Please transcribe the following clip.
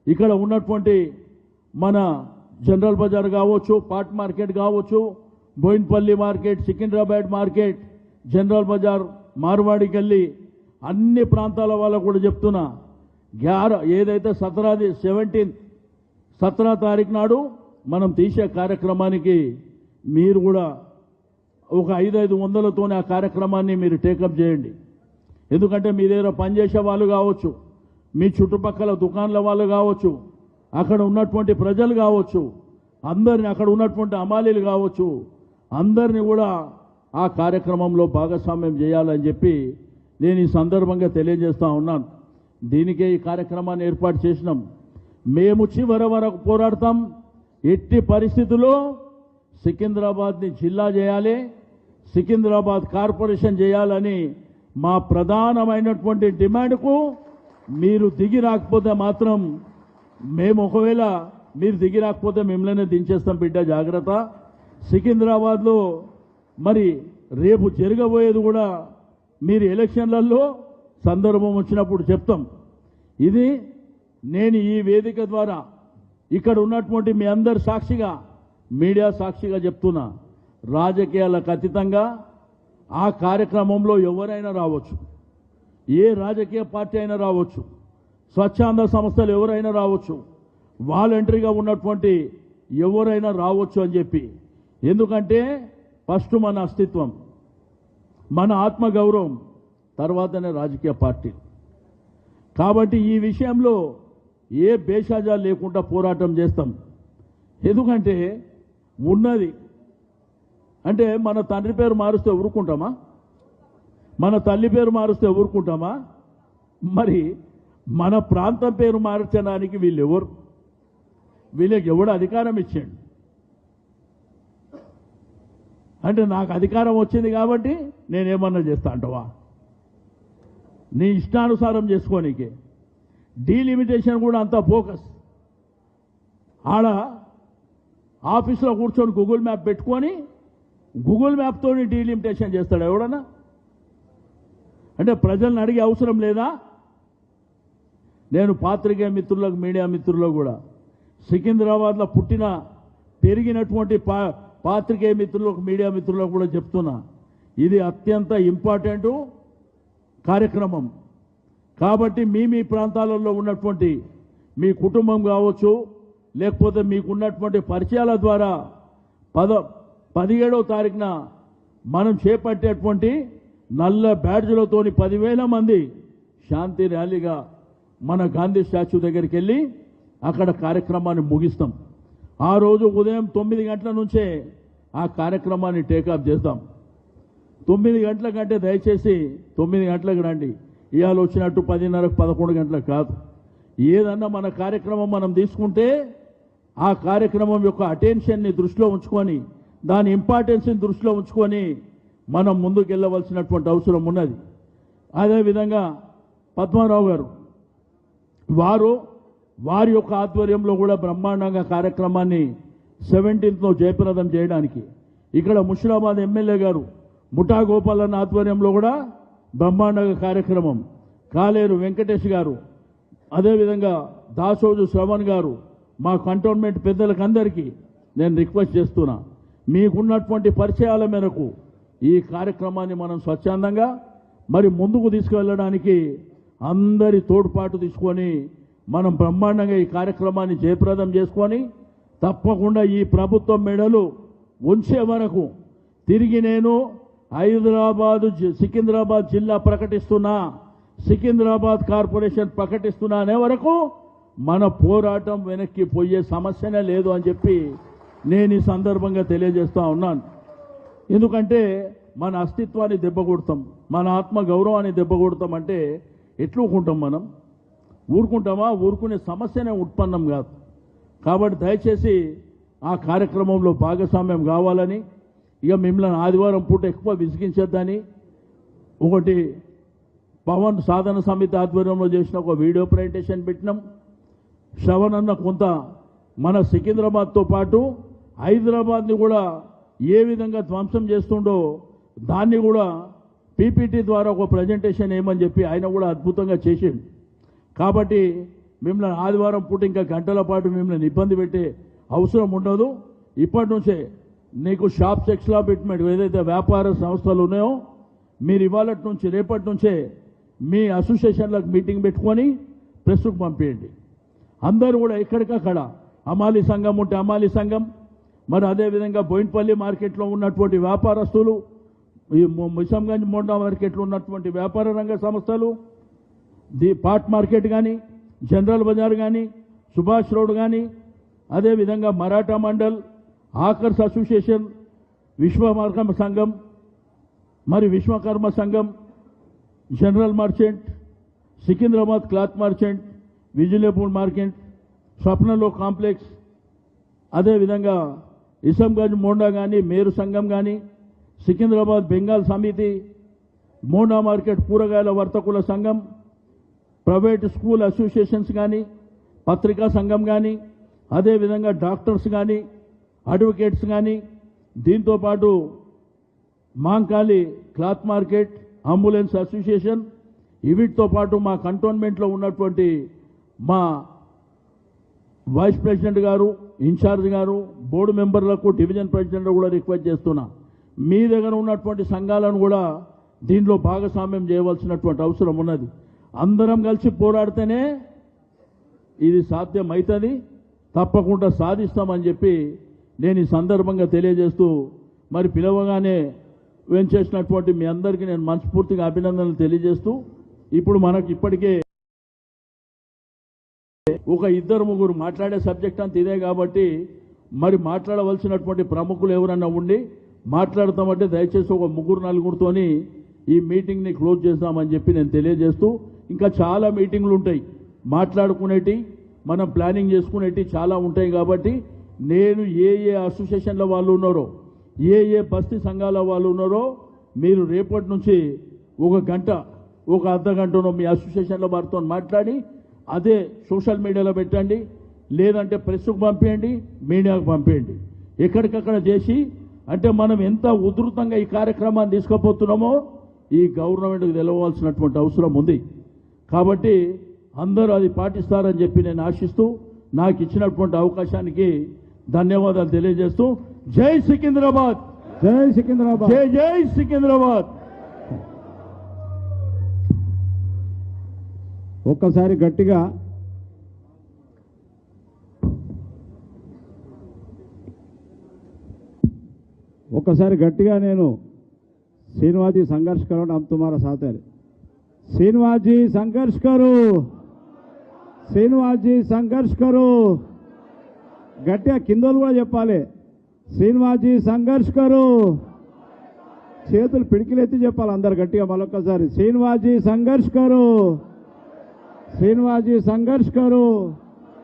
ఇక్కడ ఉన్నటువంటి మన జనరల్ బజార్ కావచ్చు, పాట్ మార్కెట్ కావచ్చు, Boinpally market, Secunderabad market, General Bazaar, Marwadi Galli అన్ని ప్రాంతాల వాళ్ళకు కూడా చెప్తున్నా, ఏదైతే 17 తారీఖు నాడు మనం తీసే కార్యక్రమానికి మీరు కూడా ఒక 500తోనే ఆ కార్యక్రమాన్ని మీరు టేకప్ చేయండి. ఎందుకంటే మీ దగ్గర పనిచేసే వాళ్ళు కావచ్చు, మీ చుట్టుపక్కల దుకాణాల వాళ్ళు కావచ్చు, అక్కడ ఉన్నటువంటి ప్రజలు కావచ్చు, అందరిని అక్కడ ఉన్నటువంటి అమాలీలు కావచ్చు, అందరినీ కూడా ఆ కార్యక్రమంలో భాగస్వామ్యం చేయాలని చెప్పి నేను ఈ సందర్భంగా తెలియజేస్తా ఉన్నాను. దీనికే ఈ కార్యక్రమాన్ని ఏర్పాటు చేసినాం. మేము చివరి వరకు పోరాడతాం. ఎట్టి పరిస్థితుల్లో సికింద్రాబాద్ని జిల్లా చేయాలి, సికింద్రాబాద్ కార్పొరేషన్ చేయాలని మా ప్రధానమైనటువంటి డిమాండ్కు మీరు దిగి రాకపోతే మాత్రం మేము, ఒకవేళ మీరు దిగి రాకపోతే మిమ్మల్ని దించేస్తాం బిడ్డ, జాగ్రత్త. సికింద్రాబాద్లో మరి రేపు జరగబోయేది కూడా మీరు ఎలక్షన్లలో సందర్భం వచ్చినప్పుడు చెప్తాం. ఇది నేను ఈ వేదిక ద్వారా ఇక్కడ ఉన్నటువంటి మీ అందరి సాక్షిగా, మీడియా సాక్షిగా చెప్తున్నా, రాజకీయాలకు అతీతంగా ఆ కార్యక్రమంలో ఎవరైనా రావచ్చు, ఏ రాజకీయ పార్టీ అయినా రావచ్చు, స్వచ్ఛంద సంస్థలు ఎవరైనా రావచ్చు, వాలంటరీగా ఉన్నటువంటి ఎవరైనా రావచ్చు అని చెప్పి. ఎందుకంటే ఫస్ట్ మన అస్తిత్వం, మన ఆత్మగౌరవం, తర్వాతనే రాజకీయ పార్టీ. కాబట్టి ఈ విషయంలో ఏ భేషజాలు లేకుండా పోరాటం చేస్తాం. ఎందుకంటే ఉన్నది అంటే మన తండ్రి పేరు మారుస్తే ఊరుకుంటామా? మన తల్లి పేరు మారుస్తే ఊరుకుంటామా? మరి మన ప్రాంతం పేరు మార్చడానికి వీళ్ళెవరు? వీళ్ళకి ఎవడు అధికారం ఇచ్చాడు? అంటే నాకు అధికారం వచ్చింది కాబట్టి నేనేమన్నా చేస్తా అంటవా? నీ ఇష్టానుసారం చేసుకోనీకే. డీలిమిటేషన్ కూడా అంతా ఫోకస్. ఆడ ఆఫీసులో కూర్చొని గూగుల్ మ్యాప్ పెట్టుకొని గూగుల్ మ్యాప్తో డీలిమిటేషన్ చేస్తాడు ఎవడన్నా? అంటే ప్రజలను అడిగే అవసరం లేదా? నేను పాత్రికేయ మిత్రులకు, మీడియా మిత్రులకు కూడా, సికింద్రాబాద్లో పుట్టిన పెరిగినటువంటి పాత్రికేయ మిత్రులకు, మీడియా మిత్రులకు కూడా చెప్తున్నా, ఇది అత్యంత ఇంపార్టెంట్ కార్యక్రమం. కాబట్టి మీ ప్రాంతాలలో ఉన్నటువంటి మీ కుటుంబం కావచ్చు, లేకపోతే మీకున్నటువంటి పరిచయాల ద్వారా 17వ తారీఖున మనం చేపట్టేటువంటి నల్ల బ్యాడ్జ్లతోని 10,000 మంది శాంతి ర్యాలీగా మన గాంధీ స్టాచ్యూ దగ్గరికి వెళ్ళి అక్కడ కార్యక్రమాన్ని ముగిస్తాం. ఆ రోజు ఉదయం 9 గంటల నుంచే ఆ కార్యక్రమాన్ని టేకప్ చేస్తాం. 9 గంటల కంటే దయచేసి 9 గంటలకు రండి. ఇవాళ వచ్చినట్టు 10:30, 11 గంటలకు కాదు. ఏదన్నా మన కార్యక్రమం మనం తీసుకుంటే ఆ కార్యక్రమం యొక్క అటెన్షన్ని దృష్టిలో ఉంచుకొని, దాని ఇంపార్టెన్స్ని దృష్టిలో ఉంచుకొని మనం ముందుకు వెళ్ళవలసినటువంటి అవసరం ఉన్నది. అదేవిధంగా పద్మారావు గారు వారి యొక్క ఆధ్వర్యంలో కూడా బ్రహ్మాండంగా కార్యక్రమాన్ని 17th జయప్రదం చేయడానికి ఇక్కడ ముషిరాబాద్ ఎమ్మెల్యే గారు ముఠా గోపాలన్న ఆధ్వర్యంలో కూడా బ్రహ్మాండంగా కార్యక్రమం, కాలేరు వెంకటేష్ గారు, అదేవిధంగా దాసోజు శ్రవణ్ గారు, మా కంటోన్మెంట్ పెద్దలకు అందరికీ నేను రిక్వెస్ట్ చేస్తున్నా, మీకున్నటువంటి పరిచయాల మేరకు ఈ కార్యక్రమాన్ని మనం స్వచ్ఛందంగా మరి ముందుకు తీసుకువెళ్ళడానికి అందరి తోడ్పాటు తీసుకొని మనం బ్రహ్మాండంగా ఈ కార్యక్రమాన్ని జయప్రదం చేసుకొని తప్పకుండా ఈ ప్రభుత్వం మెడలు ఉంచే వరకు తిరిగి నేను సికింద్రాబాద్ జిల్లా ప్రకటిస్తున్నా, సికింద్రాబాద్ కార్పొరేషన్ ప్రకటిస్తున్నా అనే వరకు మన పోరాటం వెనక్కి పోయే సమస్యనే లేదు అని చెప్పి నేను ఈ సందర్భంగా తెలియజేస్తా ఉన్నాను. ఎందుకంటే మన అస్తిత్వాన్ని దెబ్బకొడతాం, మన ఆత్మ గౌరవాన్ని దెబ్బకొడతాం అంటే ఎట్లుకుంటాం? మనం ఊరుకుంటామా? ఊరుకునే సమస్యనే ఉత్పన్నం కాదు. కాబట్టి దయచేసి ఆ కార్యక్రమంలో భాగస్వామ్యం కావాలని, ఇక మిమ్మల్ని ఆదివారం పూట ఎక్కువ విసిగించేద్దని ఒకటి పవన్ సాధన సమితి ఆధ్వర్యంలో చేసిన ఒక వీడియో ప్రజెంటేషన్ పెట్టినాం. శ్రవణ్ అన్న కొంత మన సికింద్రాబాద్తో పాటు హైదరాబాద్ని కూడా ఏ విధంగా ధ్వంసం చేస్తుండో దాన్ని కూడా పీపీటీ ద్వారా ఒక ప్రజెంటేషన్ ఏమని చెప్పి ఆయన కూడా అద్భుతంగా చేసిండు. కాబట్టి మిమ్మల్ని ఆదివారం పూట ఇంకా గంటల పాటు మిమ్మల్ని ఇబ్బంది పెట్టే అవసరం ఉండదు. ఇప్పటి నుంచే నీకు షాప్ ఎక్స్లాబిట్మెంట్ ఏదైతే వ్యాపార సంస్థలు ఉన్నాయో మీరు ఇవాళ నుంచి రేపటి నుంచే మీ అసోసియేషన్లకు మీటింగ్ పెట్టుకొని ప్రెస్కు పంపేయండి. అందరూ కూడా ఎక్కడికక్కడ అమాలి సంఘం ఉంటే అమాలి సంఘం, మరి అదేవిధంగా బోయిన్పల్లి మార్కెట్లో ఉన్నటువంటి వ్యాపారస్తులు, ఈ మిషంగంజ్ మోండా మార్కెట్లో ఉన్నటువంటి వ్యాపార రంగ సంస్థలు, ది పాట్ మార్కెట్ కానీ, జనరల్ బజార్ కానీ, సుభాష్ రోడ్ కానీ, అదేవిధంగా మరాఠా మండల్, ఆకర్స్ అసోసియేషన్, విశ్వకర్మ సంఘం, మరి Vishwakarma Sangham, general merchant, Secunderabad cloth merchant, విజిలేపూర్ మార్కెట్, స్వప్నలో కాంప్లెక్స్, అదేవిధంగా ఇసంగంజ్ మోండా కానీ, మేరు సంఘం కానీ, సికింద్రాబాద్ బెంగాల్ సమితి, మోండా మార్కెట్ కూరగాయల వర్తకుల సంఘం, ప్రైవేట్ స్కూల్ అసోసియేషన్స్ కానీ, పత్రికా సంఘం కానీ, అదేవిధంగా డాక్టర్స్ కానీ, అడ్వకేట్స్ కానీ, దీంతోపాటు Mankali cloth market, ambulance association, వీటితో పాటు మా కంటోన్మెంట్లో ఉన్నటువంటి మా వైస్ ప్రెసిడెంట్ గారు, ఇన్ఛార్జ్ గారు, బోర్డు మెంబర్లకు, డివిజన్ ప్రెసిడెంట్ కూడా రిక్వెస్ట్ చేస్తున్నా, మీ దగ్గర ఉన్నటువంటి సంఘాలను కూడా దీనిలో భాగస్వామ్యం చేయవలసినటువంటి అవసరం ఉన్నది. అందరం కలిసి పోరాడితేనే ఇది సాధ్యమవుతుంది, తప్పకుండా సాధిస్తామని చెప్పి నేను ఈ సందర్భంగా తెలియజేస్తూ, మరి పిలవగానే చేసినటువంటి మీ అందరికీ నేను మనస్ఫూర్తిగా అభినందనలు తెలియజేస్తూ, ఇప్పుడు మనకి ఇప్పటికే ఒక ఇద్దరు ముగ్గురు మాట్లాడే సబ్జెక్ట్ అంత ఇదే కాబట్టి మరి మాట్లాడవలసినటువంటి ప్రముఖులు ఎవరన్నా ఉండి మాట్లాడతామంటే దయచేసి ఒక ముగ్గురు నలుగురితోని ఈ మీటింగ్ని క్లోజ్ చేద్దామని చెప్పి నేను తెలియజేస్తూ, ఇంకా చాలా మీటింగ్లు ఉంటాయి మాట్లాడుకునేటి, మనం ప్లానింగ్ చేసుకునేటి చాలా ఉంటాయి కాబట్టి నేను ఏ అసోసియేషన్ల వాళ్ళు ఉన్నారో, ఏ బస్తీ సంఘాల వాళ్ళు ఉన్నారో మీరు రేపటి నుంచి ఒక గంట, ఒక అర్ధ గంటనో మీ అసోసియేషన్ల వారితో మాట్లాడి అదే సోషల్ మీడియాలో పెట్టండి, లేదంటే ప్రెస్కు పంపేయండి, మీడియాకు పంపేయండి. ఎక్కడికక్కడ చేసి, అంటే మనం ఎంత ఉధృతంగా ఈ కార్యక్రమాన్ని తీసుకుపోతున్నామో ఈ గవర్నమెంట్కి తెలవాల్సినటువంటి అవసరం ఉంది. కాబట్టి అందరూ అది పాటిస్తారని చెప్పి నేను ఆశిస్తూ, నాకు ఇచ్చినటువంటి అవకాశానికి ధన్యవాదాలు తెలియజేస్తూ, జై సికింద్రాబాద్, జై సికింద్రాబాద్, జై జై సికింద్రాబాద్. ఒక్కసారి గట్టిగా నేను श्रीनिवास जी संघर्ष करो, हम तुम्हारा साथ है. श्रीनिवास जी संघर्ष करो, श्रीनिवास जी संघर्ष करो. గట్టిగా కిందోళ్ళు కూడా చెప్పాలి, శ్రీనివాస్ జీ సంఘర్ష్ కరు. చేతులు పిడికిలెత్తి చెప్పాలి అందరు గట్టిగా మరొకసారి, శ్రీనివాస్ జీ సంఘర్ష్ కరు, శ్రీనివాస్ జీ సంఘర్ష్ కరు.